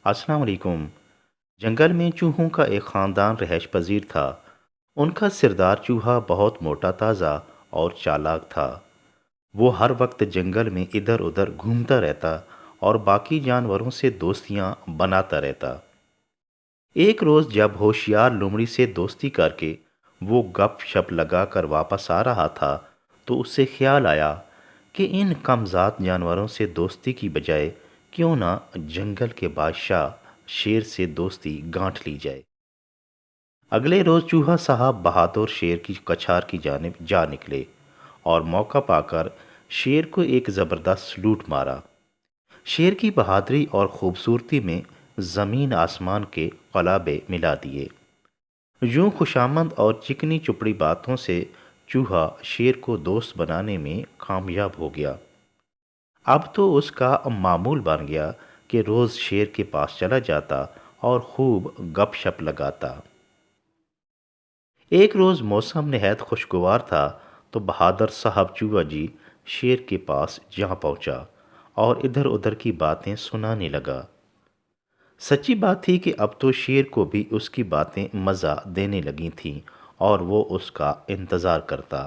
السلام علیکم۔ جنگل میں چوہوں کا ایک خاندان رہائش پذیر تھا۔ ان کا سردار چوہا بہت موٹا تازہ اور چالاک تھا۔ وہ ہر وقت جنگل میں ادھر ادھر گھومتا رہتا اور باقی جانوروں سے دوستیاں بناتا رہتا۔ ایک روز جب ہوشیار لومڑی سے دوستی کر کے وہ گپ شپ لگا کر واپس آ رہا تھا تو اسے خیال آیا کہ ان کم ذات جانوروں سے دوستی کی بجائے کیوں نہ جنگل کے بادشاہ شیر سے دوستی گانٹھ لی جائے۔ اگلے روز چوہا صاحب بہادر شیر کی کچھار کی جانب جا نکلے اور موقع پا کر شیر کو ایک زبردست سلوٹ مارا۔ شیر کی بہادری اور خوبصورتی میں زمین آسمان کے قلابے ملا دیے۔ یوں خوشامند اور چکنی چپڑی باتوں سے چوہا شیر کو دوست بنانے میں کامیاب ہو گیا۔ اب تو اس کا معمول بن گیا کہ روز شیر کے پاس چلا جاتا اور خوب گپ شپ لگاتا۔ ایک روز موسم نہایت خوشگوار تھا تو بہادر صاحب چوہا جی شیر کے پاس جا پہنچا اور ادھر ادھر کی باتیں سنانے لگا۔ سچی بات تھی کہ اب تو شیر کو بھی اس کی باتیں مزہ دینے لگی تھیں اور وہ اس کا انتظار کرتا۔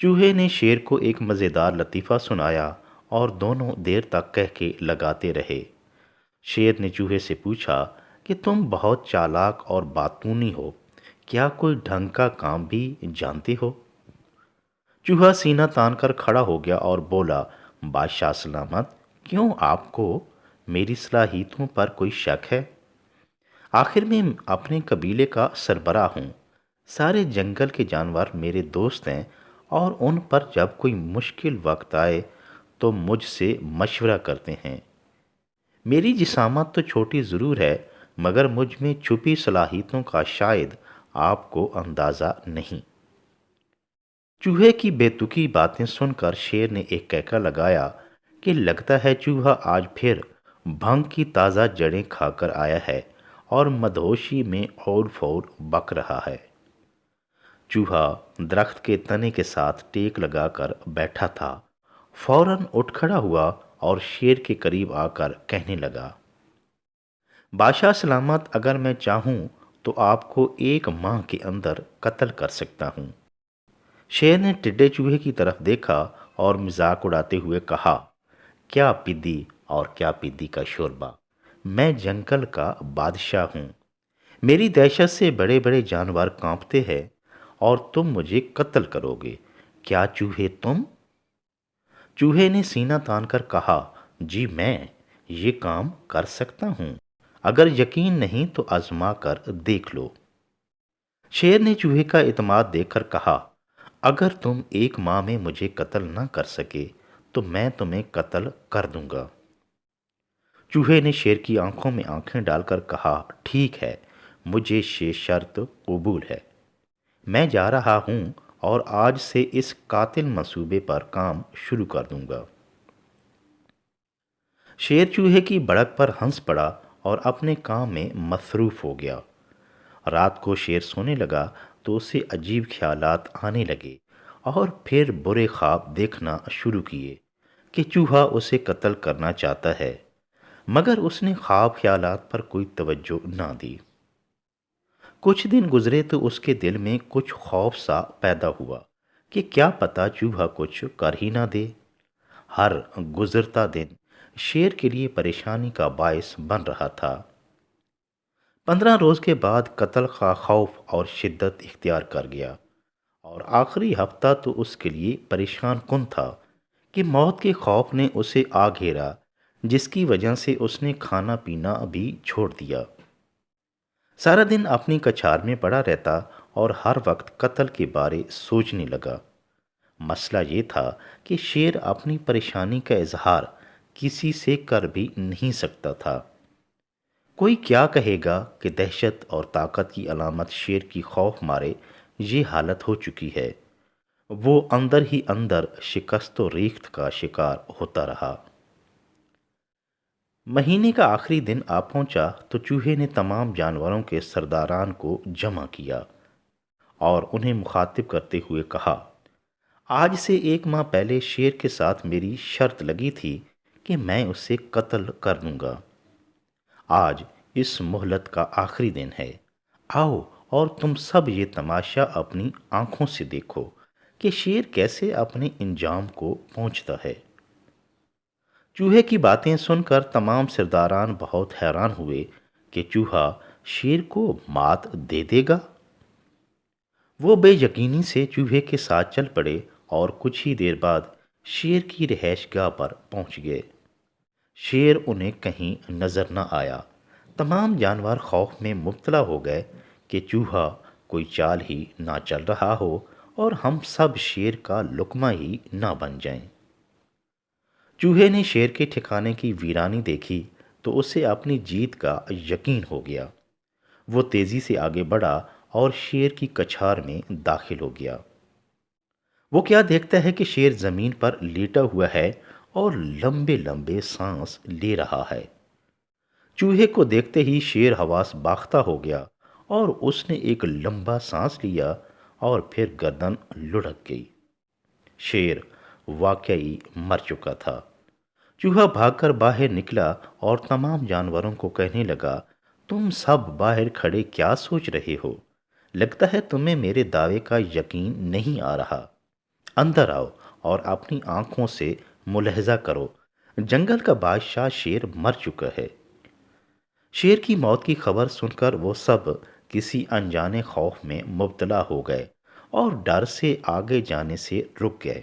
چوہے نے شیر کو ایک مزیدار لطیفہ سنایا اور دونوں دیر تک کہہ کے لگاتے رہے۔ شیر نے چوہے سے پوچھا کہ تم بہت چالاک اور باتونی ہو، کیا کوئی ڈھنگ کا کام بھی جانتے ہو؟ چوہا سینہ تان کر کھڑا ہو گیا اور بولا، بادشاہ سلامت، کیوں آپ کو میری صلاحیتوں پر کوئی شک ہے؟ آخر میں اپنے قبیلے کا سربراہ ہوں، سارے جنگل کے جانور میرے دوست ہیں اور ان پر جب کوئی مشکل وقت آئے تو مجھ سے مشورہ کرتے ہیں۔ میری جسامت تو چھوٹی ضرور ہے مگر مجھ میں چھپی صلاحیتوں کا شاید آپ کو اندازہ نہیں۔ چوہے کی بے تکی باتیں سن کر شیر نے ایک کہکا لگایا کہ لگتا ہے چوہا آج پھر بھنگ کی تازہ جڑیں کھا کر آیا ہے اور مدہوشی میں اور فور بک رہا ہے۔ چوہا درخت کے تنے کے ساتھ ٹیک لگا کر بیٹھا تھا، فوراً اٹھ کھڑا ہوا اور شیر کے قریب آ کر کہنے لگا، بادشاہ سلامت، اگر میں چاہوں تو آپ کو 1 ماہ کے اندر قتل کر سکتا ہوں۔ شیر نے ٹڈے چوہے کی طرف دیکھا اور مذاق اڑاتے ہوئے کہا، کیا پدی اور کیا پدی کا شوربہ، میں جنگل کا بادشاہ ہوں، میری دہشت سے بڑے بڑے جانور کانپتے ہیں اور تم مجھے قتل کرو گے، کیا چوہے تم؟ چوہے نے سینہ تان کر کہا، جی میں یہ کام کر سکتا ہوں، اگر یقین نہیں تو آزما کر دیکھ لو۔ شیر نے چوہے کا اعتماد دیکھ کر کہا، اگر تم 1 ماہ میں مجھے قتل نہ کر سکے تو میں تمہیں قتل کر دوں گا۔ چوہے نے شیر کی آنکھوں میں آنکھیں ڈال کر کہا، ٹھیک ہے، مجھے یہ شرط قبول ہے، میں جا رہا ہوں اور آج سے اس قاتل منصوبے پر کام شروع کر دوں گا۔ شیر چوہے کی بڑک پر ہنس پڑا اور اپنے کام میں مصروف ہو گیا۔ رات کو شیر سونے لگا تو اسے عجیب خیالات آنے لگے اور پھر برے خواب دیکھنا شروع کیے کہ چوہا اسے قتل کرنا چاہتا ہے، مگر اس نے خواب خیالات پر کوئی توجہ نہ دی۔ کچھ دن گزرے تو اس کے دل میں کچھ خوف سا پیدا ہوا کہ کیا پتہ چوہا کچھ کر ہی نہ دے۔ ہر گزرتا دن شیر کے لیے پریشانی کا باعث بن رہا تھا۔ 15 روز کے بعد قتل کا خوف اور شدت اختیار کر گیا اور آخری ہفتہ تو اس کے لیے پریشان کن تھا کہ موت کے خوف نے اسے آ گھیرا، جس کی وجہ سے اس نے کھانا پینا بھی چھوڑ دیا۔ سارا دن اپنی کچھار میں پڑا رہتا اور ہر وقت قتل کے بارے سوچنے لگا۔ مسئلہ یہ تھا کہ شیر اپنی پریشانی کا اظہار کسی سے کر بھی نہیں سکتا تھا۔ کوئی کیا کہے گا کہ دہشت اور طاقت کی علامت شیر کی خوف مارے یہ حالت ہو چکی ہے۔ وہ اندر ہی اندر شکست و ریخت کا شکار ہوتا رہا۔ مہینے کا آخری دن آ پہنچا تو چوہے نے تمام جانوروں کے سرداران کو جمع کیا اور انہیں مخاطب کرتے ہوئے کہا، آج سے 1 ماہ پہلے شیر کے ساتھ میری شرط لگی تھی کہ میں اسے قتل کر دوں گا۔ آج اس مہلت کا آخری دن ہے، آؤ اور تم سب یہ تماشا اپنی آنکھوں سے دیکھو کہ شیر کیسے اپنے انجام کو پہنچتا ہے۔ چوہے کی باتیں سن کر تمام سرداران بہت حیران ہوئے کہ چوہا شیر کو مات دے دے گا۔ وہ بے یقینی سے چوہے کے ساتھ چل پڑے اور کچھ ہی دیر بعد شیر کی رہائش گاہ پر پہنچ گئے۔ شیر انہیں کہیں نظر نہ آیا۔ تمام جانور خوف میں مبتلا ہو گئے کہ چوہا کوئی چال ہی نہ چل رہا ہو اور ہم سب شیر کا لقمہ ہی نہ بن جائیں۔ چوہے نے شیر کے ٹھکانے کی ویرانی دیکھی تو اسے اپنی جیت کا یقین ہو گیا۔ وہ تیزی سے آگے بڑھا اور شیر کی کچھار میں داخل ہو گیا۔ وہ کیا دیکھتا ہے کہ شیر زمین پر لیٹا ہوا ہے اور لمبے لمبے سانس لے رہا ہے۔ چوہے کو دیکھتے ہی شیر حواس باختہ ہو گیا اور اس نے ایک لمبا سانس لیا اور پھر گردن لڑک گئی۔ شیر واقعی مر چکا تھا۔ چوہا بھاگ کر باہر نکلا اور تمام جانوروں کو کہنے لگا، تم سب باہر کھڑے کیا سوچ رہے ہو؟ لگتا ہے تمہیں میرے دعوے کا یقین نہیں آ رہا۔ اندر آؤ اور اپنی آنکھوں سے ملاحظہ کرو، جنگل کا بادشاہ شیر مر چکا ہے۔ شیر کی موت کی خبر سن کر وہ سب کسی انجانے خوف میں مبتلا ہو گئے اور ڈر سے آگے جانے سے رک گئے۔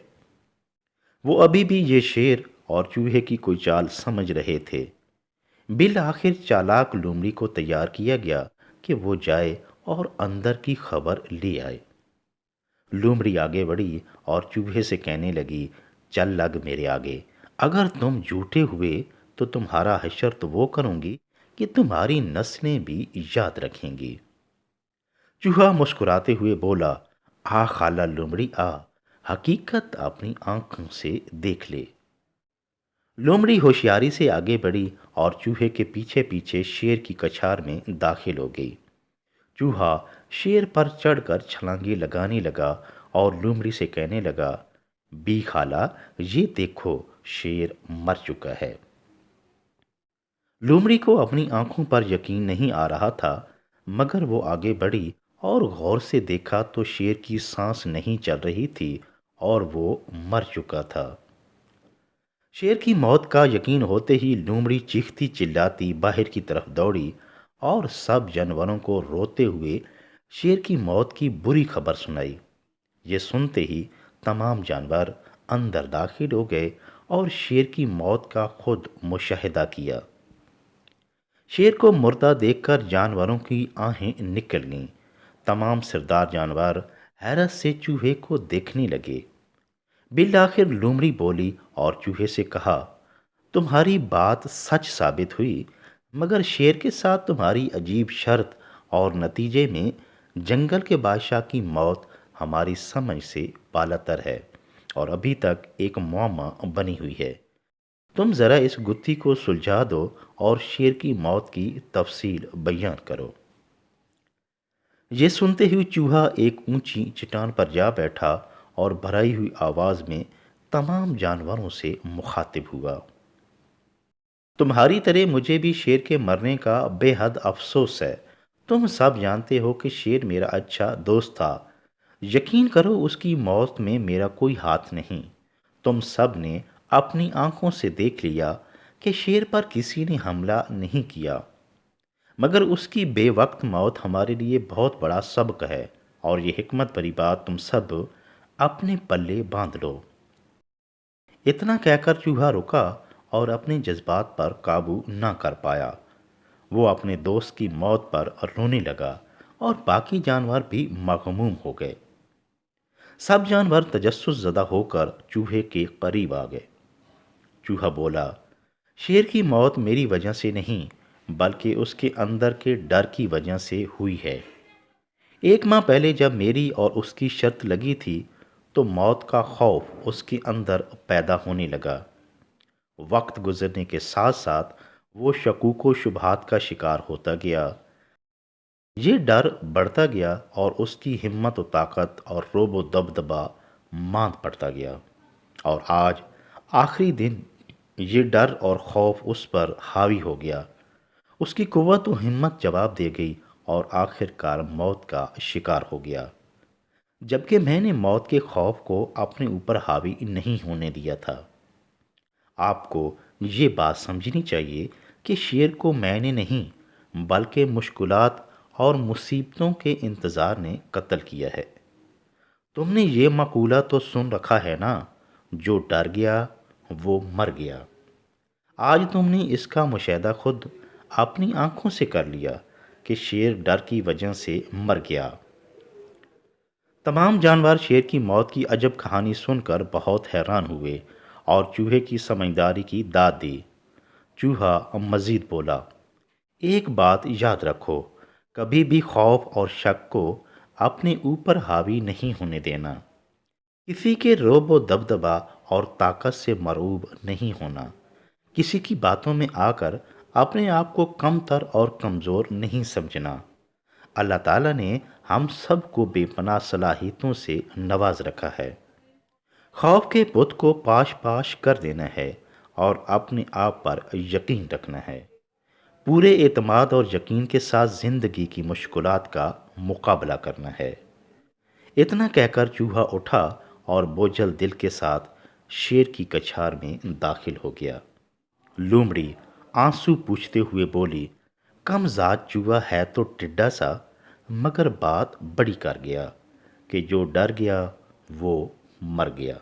وہ ابھی بھی یہ شیر اور چوہے کی کوئی چال سمجھ رہے تھے۔ بالآخر چالاک لومڑی کو تیار کیا گیا کہ وہ جائے اور اندر کی خبر لے آئے۔ لومڑی آگے بڑھی اور چوہے سے کہنے لگی، چل لگ میرے آگے، اگر تم جھوٹے ہوئے تو تمہارا حشر تو وہ کروں گی کہ تمہاری نسلیں بھی یاد رکھیں گی۔ چوہا مسکراتے ہوئے بولا، آ خالہ لومڑی آ، حقیقت اپنی آنکھوں سے دیکھ لے۔ لومڑی ہوشیاری سے آگے بڑھی اور چوہے کے پیچھے پیچھے شیر کی کچھار میں داخل ہو گئی۔ چوہا شیر پر چڑھ کر چھلانگیں لگانے لگا اور لومڑی سے کہنے لگا، بی خالہ یہ دیکھو شیر مر چکا ہے۔ لومڑی کو اپنی آنکھوں پر یقین نہیں آ رہا تھا، مگر وہ آگے بڑھی اور غور سے دیکھا تو شیر کی سانس نہیں چل رہی تھی اور وہ مر چکا تھا۔ شیر کی موت کا یقین ہوتے ہی لومڑی چیختی چلاتی باہر کی طرف دوڑی اور سب جانوروں کو روتے ہوئے شیر کی موت کی بری خبر سنائی۔ یہ سنتے ہی تمام جانور اندر داخل ہو گئے اور شیر کی موت کا خود مشاہدہ کیا۔ شیر کو مردہ دیکھ کر جانوروں کی آہیں نکل گئیں۔ تمام سردار جانور حیرت سے چوہے کو دیکھنے لگے۔ بالآخر لومڑی بولی اور چوہے سے کہا، تمہاری بات سچ ثابت ہوئی، مگر شیر کے ساتھ تمہاری عجیب شرط اور نتیجے میں جنگل کے بادشاہ کی موت ہماری سمجھ سے بالاتر ہے اور ابھی تک ایک معمہ بنی ہوئی ہے۔ تم ذرا اس گتھی کو سلجھا دو اور شیر کی موت کی تفصیل بیان کرو۔ یہ سنتے ہوئے چوہا ایک اونچی چٹان پر جا بیٹھا اور بھرائی ہوئی آواز میں تمام جانوروں سے مخاطب ہوا، تمہاری طرح مجھے بھی شیر کے مرنے کا بے حد افسوس ہے۔ تم سب جانتے ہو کہ شیر میرا اچھا دوست تھا۔ یقین کرو اس کی موت میں میرا کوئی ہاتھ نہیں۔ تم سب نے اپنی آنکھوں سے دیکھ لیا کہ شیر پر کسی نے حملہ نہیں کیا، مگر اس کی بے وقت موت ہمارے لیے بہت بڑا سبق ہے اور یہ حکمت بھری بات تم سب اپنے پلے باندھ لو۔ اتنا کہہ کر چوہا رکا اور اپنے جذبات پر قابو نہ کر پایا۔ وہ اپنے دوست کی موت پر رونے لگا اور باقی جانور بھی مغموم ہو گئے۔ سب جانور تجسس زدہ ہو کر چوہے کے قریب آ گئے۔ چوہا بولا، شیر کی موت میری وجہ سے نہیں بلکہ اس کے اندر کے ڈر کی وجہ سے ہوئی ہے۔ 1 ماہ پہلے جب میری اور اس کی شرط لگی تھی تو موت کا خوف اس کے اندر پیدا ہونے لگا۔ وقت گزرنے کے ساتھ ساتھ وہ شکوک و شبہات کا شکار ہوتا گیا۔ یہ ڈر بڑھتا گیا اور اس کی ہمت و طاقت اور روب و دبدبا ماند پڑتا گیا، اور آج آخری دن یہ ڈر اور خوف اس پر حاوی ہو گیا۔ اس کی قوت و ہمت جواب دے گئی اور آخر کار موت کا شکار ہو گیا، جبکہ میں نے موت کے خوف کو اپنے اوپر حاوی نہیں ہونے دیا تھا۔ آپ کو یہ بات سمجھنی چاہیے کہ شیر کو میں نے نہیں بلکہ مشکلات اور مصیبتوں کے انتظار نے قتل کیا ہے۔ تم نے یہ مقولہ تو سن رکھا ہے نا، جو ڈر گیا وہ مر گیا۔ آج تم نے اس کا مشاہدہ خود اپنی آنکھوں سے کر لیا کہ شیر ڈر کی وجہ سے مر گیا۔ تمام جانور شیر کی موت کی عجب کہانی سن کر بہت حیران ہوئے اور چوہے کی سمجھداری کی داد دی۔ چوہا مزید بولا، ایک بات یاد رکھو، کبھی بھی خوف اور شک کو اپنے اوپر حاوی نہیں ہونے دینا، کسی کے رعب و دبدبا اور طاقت سے مرعوب نہیں ہونا، کسی کی باتوں میں آ کر اپنے آپ کو کم تر اور کمزور نہیں سمجھنا۔ اللہ تعالیٰ نے ہم سب کو بے پناہ صلاحیتوں سے نواز رکھا ہے۔ خوف کے بت کو پاش پاش کر دینا ہے اور اپنے آپ پر یقین رکھنا ہے، پورے اعتماد اور یقین کے ساتھ زندگی کی مشکلات کا مقابلہ کرنا ہے۔ اتنا کہہ کر چوہا اٹھا اور بوجھل دل کے ساتھ شیر کی کچھار میں داخل ہو گیا۔ لومڑی آنسو پوچھتے ہوئے بولی، کم ذات چوہا ہے تو ٹڈا سا، مگر بات بڑی کر گیا کہ جو ڈر گیا وہ مر گیا۔